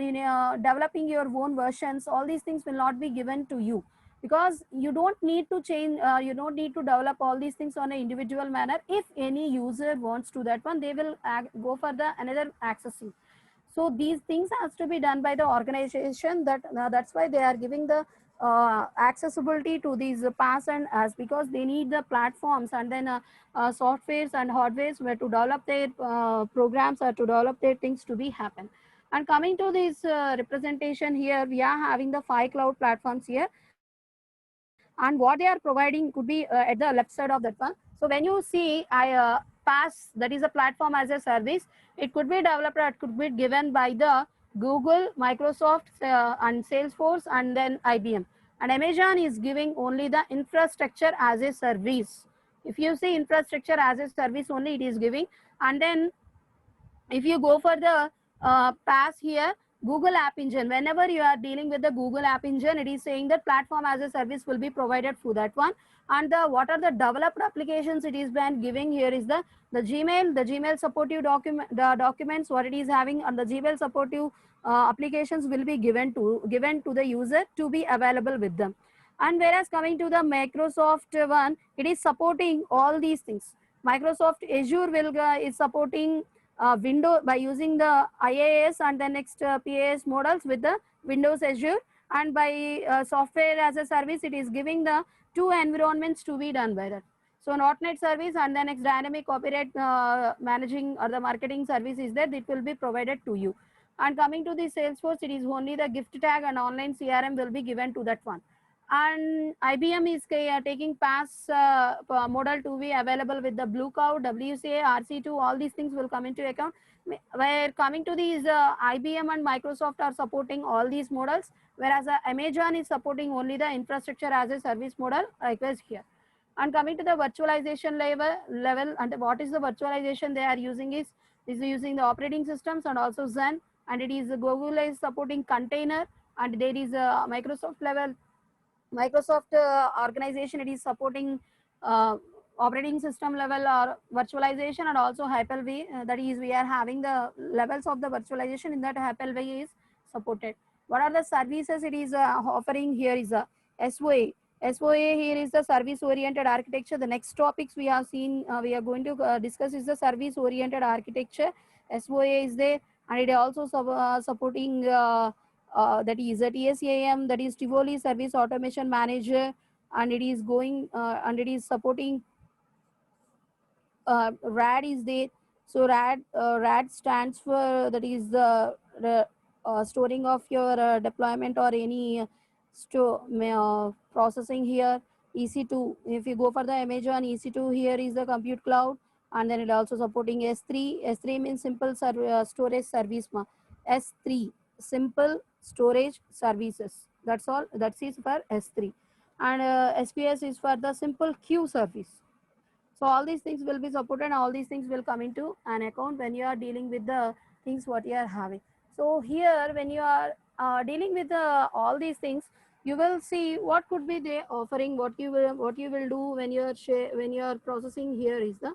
developing your own versions. All these things will not be given to you, because you don't need to change, you don't need to develop all these things on an individual manner. If any user wants to that one, they will go for the another accessing. So these things has to be done by the organization. That's why they are giving the accessibility to these PaaS and as, because they need the platforms and then softwares and hardwares where to develop their programs or to develop their things to be happen. And coming to this representation here, we are having the 5 cloud platforms here, and what they are providing could be at the left side of that one. So when you see PaaS, that is a platform as a service, it could be developed, it could be given by the Google, Microsoft, and Salesforce, and then IBM. And Amazon is giving only the infrastructure as a service. If you see infrastructure as a service only, it is giving. And then if you go for the PaaS here, Google App Engine, whenever you are dealing with the Google App Engine, it is saying that platform as a service will be provided for that one. And what are the developed applications it is been giving here is the Gmail supportive the documents, what it is having, and the Gmail supportive applications will be given to the user to be available with them. And whereas coming to the Microsoft one, it is supporting all these things. Microsoft Azure will is supporting Windows by using the IaaS and the next PaaS models with the Windows Azure, and by software as a service, it is giving the 2 environments to be done by that. So .NET service and the next dynamic copyright managing or the marketing service is there, it will be provided to you. And coming to the Salesforce, it is only the gift tag and online CRM will be given to that one. And IBM is taking PaaS model to be available with the Blue Cloud, WCA, RC2, all these things will come into account. Where coming to these IBM and Microsoft are supporting all these models, whereas Amazon is supporting only the infrastructure as a service model, likewise here. And coming to the virtualization level, and what is the virtualization they are using is using the operating systems and also Zen, and it is Google is supporting container, and there is a Microsoft level. Microsoft organization, it is supporting operating system level or virtualization, and also Hyper-V. That is, we are having the levels of the virtualization in that Hyper-V is supported. What are the services it is offering here is a SOA. SOA here is the service oriented architecture. The next topics we have seen, we are going to discuss is the service oriented architecture. SOA is there, and it also supporting that is the TSAM, that is Tivoli Service Automation Manager, and it is going and it is supporting RAD is there. So RAD stands for, that is the storing of your deployment or any processing here. EC2, if you go for the Amazon EC2, here is the compute cloud, and then it also supporting S3. S3 means simple storage service. S3, simple storage services. That's all. That is for S3, and SQS is for the simple queue service. So all these things will be supported, and all these things will come into an account when you are dealing with the things what you are having. So here when you are dealing with all these things, you will see what could be the offering, what you will do when you are when you are processing. Here is the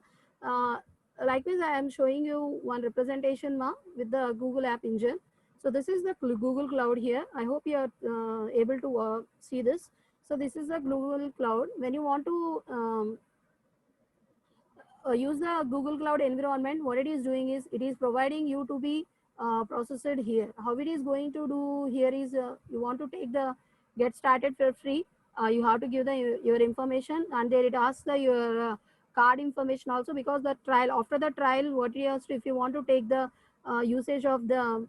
like this. I am showing you one representation with the Google App Engine. So this is the Google Cloud here. I hope you are able to see this. So this is the Google Cloud. When you want to use the Google Cloud environment, what it is doing is it is providing you to be processed here. How it is going to do here is you want to take the get started for free. You have to give the your information, and there it asks your card information also, because the trial, after the trial, what it has to, if you want to take the usage of the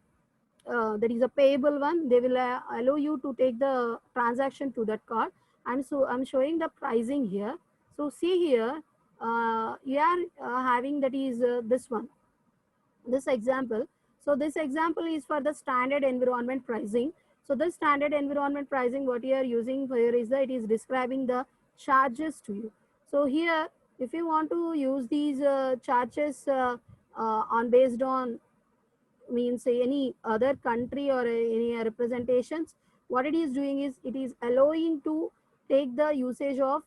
there is a payable one, they will allow you to take the transaction to that card. And so I'm showing the pricing here. So see here, you are having, that is this one, this example. So this example is for the standard environment pricing. So the standard environment pricing, what you are using here is that it is describing the charges to you. So here, if you want to use these charges on based on, means any other country or any representations, what it is doing is it is allowing to take the usage of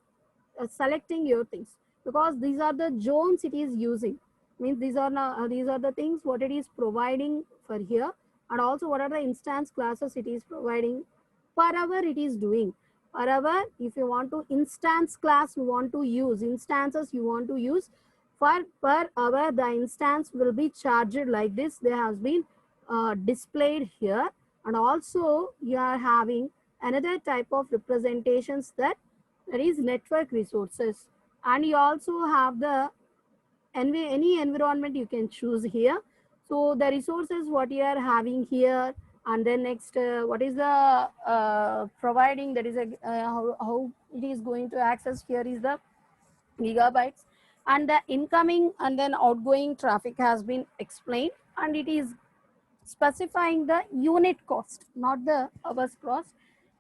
selecting your things, because these are the zones it is using, means these are these are the things what it is providing for here, and also what are the instance classes it is providing per hour it is doing. Per hour, if you want to instance class, you want to use instances, you want to use, for per hour the instance will be charged like this. They have been displayed here. And also you are having another type of representations, that is network resources. And you also have the any environment you can choose here. So the resources what you are having here, and then next what is the providing, that is how it is going to access, here is the gigabytes, and the incoming and then outgoing traffic has been explained, and it is specifying the unit cost, not the hours cost,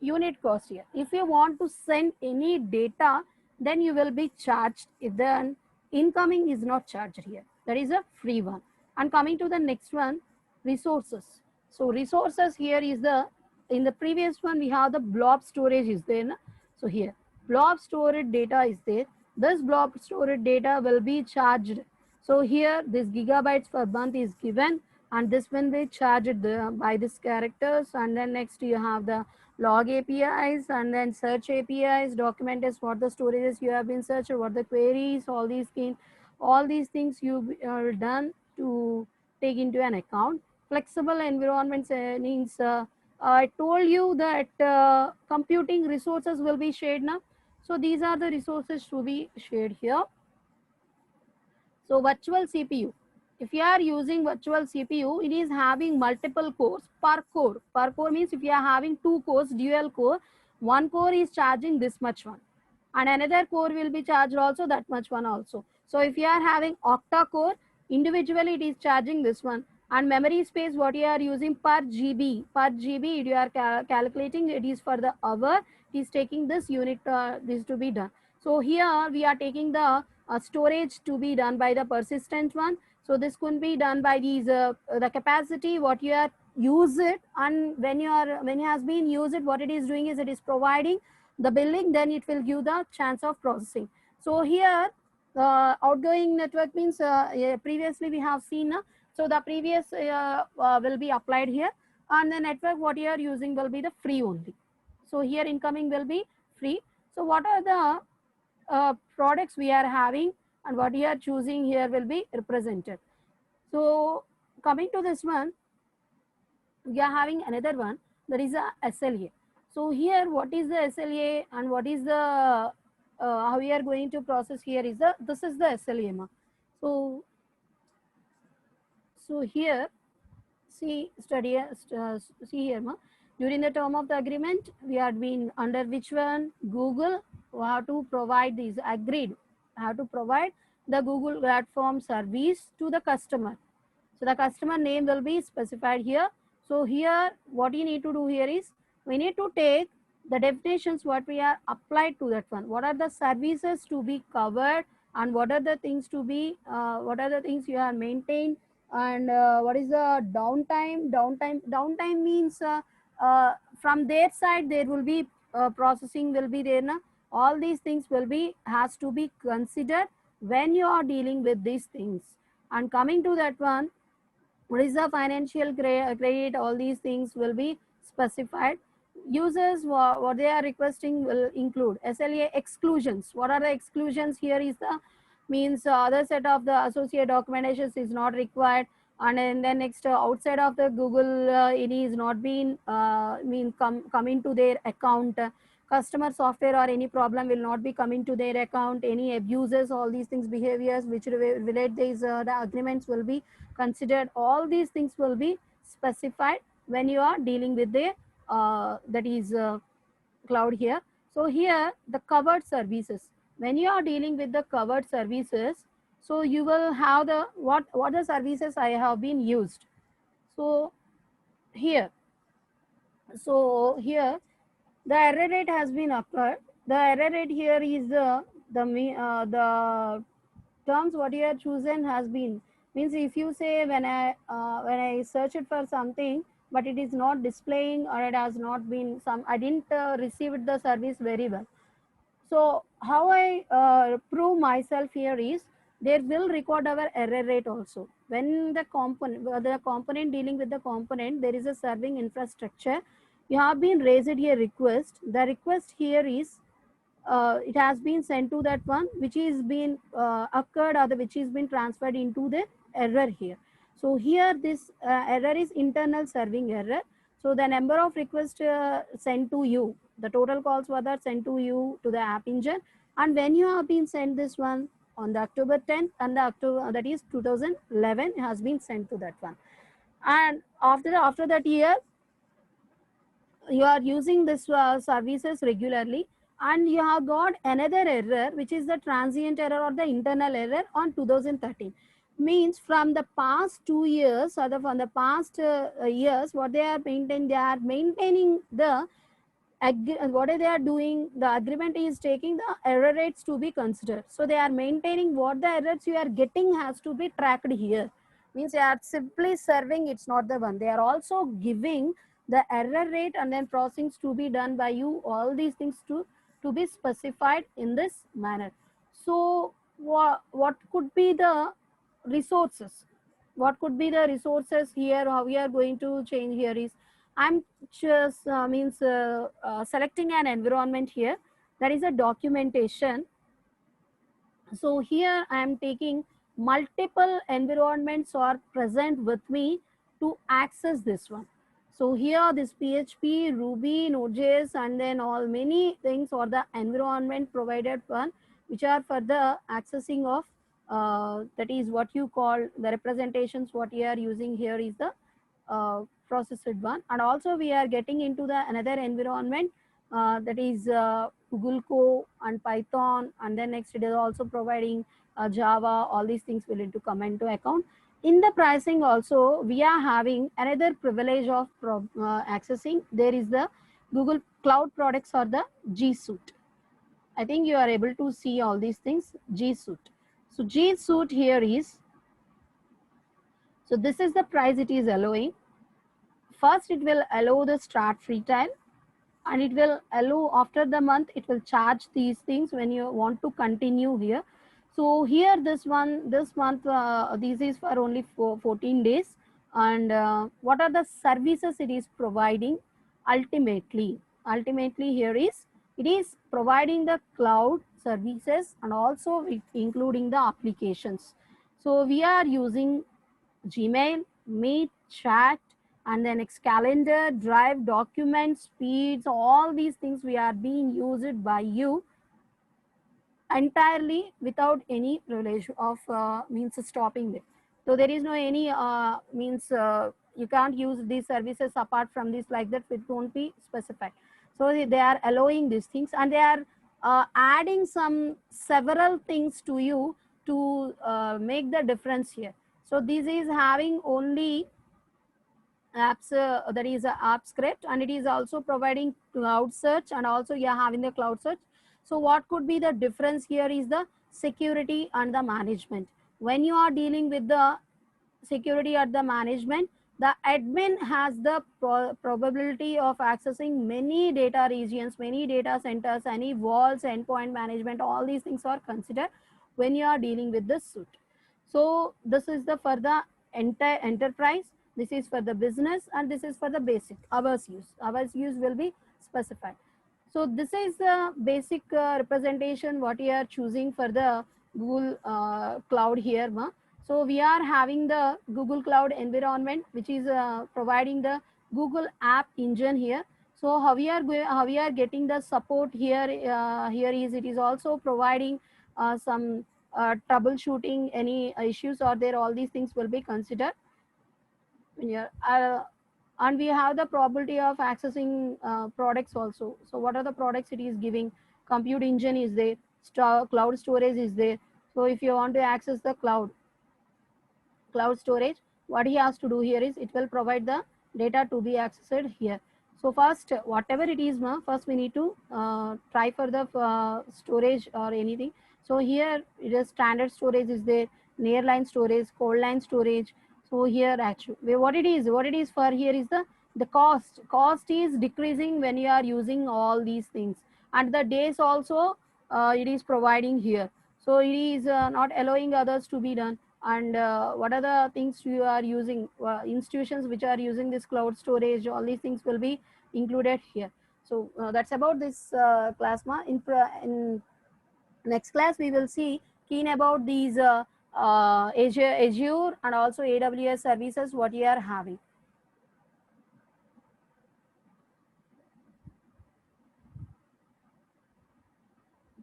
unit cost here. If you want to send any data, then you will be charged. If then incoming is not charged here, that is a free one. And coming to the next one, resources. So resources here is the, in the previous one we have the blob storage is there. So here blob storage data is there. This blob storage data will be charged. So here this gigabytes per month is given, and this when they charge it by this characters. And then next you have the log APIs, and then search APIs. Document is what the storages you have been searched, what the queries, all these things you are done to take into an account. Flexible environments means I told you that computing resources will be shared now. So these are the resources to be shared here. So virtual CPU. If you are using virtual CPU, it is having multiple cores per core. Per core means if you are having two cores, dual core, one core is charging this much one, and another core will be charged also that much one also. So if you are having octa core, individually it is charging this one. And memory space what you are using per GB, you are calculating, it is for the hour, it is taking this unit, this to be done. So here we are taking the storage to be done by the persistent one. So this could be done by these the capacity what you are use it, and when you are, when it has been used it, what it is doing is it is providing the billing, then it will give the chance of processing. So here outgoing network means yeah, previously we have seen so the previous will be applied here, and the network what you are using will be the free only. So here incoming will be free. So what are the products we are having and what you are choosing here will be represented. So coming to this one, we are having another one, that is a SLA. So here what is the SLA and what is the how we are going to process here is the, this is the SLA ma. So here see study see here ma, during the term of the agreement we had been under which one, Google have to provide these agreed, have to provide the Google platform service to the customer. So the customer name will be specified here. So here what you need to do here is we need to take the definitions what we are applied to that one. What are the services to be covered and what are the things to be, what are the things you are maintained, and what is the downtime. Downtime means from their side there will be processing will be there na? All these things will be has to be considered when you are dealing with these things. And coming to that one, what is the financial credit, all these things will be specified. Users what they are requesting will include SLA exclusions. What are the exclusions here is the means other set of the associate documentations is not required, and then next outside of the Google any is not being come into their account. Customer software or any problem will not be coming to their account. Any abuses, all these things, behaviors which relate these the agreements will be considered. All these things will be specified when you are dealing with the that is cloud here. So here the covered services, when you are dealing with the covered services, so you will have the what the services I have been used. So here, here the error rate has been occurred. The error rate here is the terms what you have chosen has been, means if you say when I search it for something but it is not displaying or it has not been some, I didn't receive the service very well. So how I prove myself here is there will record our error rate also. When the component dealing with the component, there is a serving infrastructure. You have been raised a request. The request here is it has been sent to that one which is been occurred or the which is been transferred into the error here. So here this error is internal serving error. So the number of requests sent to you, the total calls were that sent to you to the app engine, and when you have been sent this one on the October 10th and the October that is 2011 has been sent to that one, and after that year you are using this services regularly and you have got another error which is the transient error or the internal error on 2013, means from the past 2 years or from the past years what they are maintaining the what they are doing, the agreement is taking the error rates to be considered. So they are maintaining what the errors you are getting has to be tracked here, means they are simply serving, it's not the one, they are also giving the error rate and then processing to be done by you, all these things to be specified in this manner. So what could be the resources, what could be the resources here, how we are going to change here is I'm just selecting an environment here, that is a documentation. So here I am taking multiple environments are present with me to access this one. So here this PHP, Ruby, Node.js, and then all many things or the environment provided one, which are for the accessing of that is what you call the representations. What you are using here is the processed one, and also we are getting into the another environment that is Google Co and Python, and then next it is also providing Java. All these things will need to come into account. In the pricing also we are having another privilege of accessing. There is the Google Cloud Products or the G Suite. I think you are able to see all these things. G Suite. So G Suite here is, so this is the price it is allowing. First it will allow the start free trial, and it will allow after the month it will charge these things when you want to continue here. So here this month this is for only 14 days, and what are the services it is providing ultimately here is It is providing the cloud services and also including the applications. So we are using Gmail, Meet, Chat, and then next calendar, Drive, documents, speeds, all these things we are being used by you entirely without any relation of means stopping it. So there is no any means you can't use these services apart from this, like that it won't be specified. So they are allowing these things, and they are adding some several things to you to make the difference here. So this is having only apps, that is a app script, and it is also providing cloud search, and also you are having the cloud search. So what could be the difference here is the security and the management. When you are dealing with the security at the management, the admin has the probability of accessing many data regions, many data centers, any walls, endpoint management, all these things are considered when you are dealing with this suite. So this is the for the entire enterprise, this is for the business, and this is for the basic hours use. Hours use will be specified. So this is the basic representation what we are choosing for the Google Cloud here. So we are having the Google Cloud environment, which is providing the Google App Engine here. So how we are getting the support here? Here is it is also providing some troubleshooting any issues are there. All these things will be considered. Yeah, and we have the probability of accessing products also. So what are the products it is giving? Compute engine is there, cloud storage is there. So if you want to access the cloud storage, what he has to do here is it will provide the data to be accessed here. So first, whatever it is, first we need to try for the storage or anything. So here it is standard storage is there, nearline storage, cold line storage. So here actually what it is for here is the cost is decreasing when you are using all these things, and the days also it is providing here. So it is not allowing others to be done. And what are the things you are using, institutions which are using this cloud storage, all these things will be included here. So that's about this class. In next class we will see keen about these Azure and also AWS services what you are having.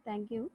Thank you.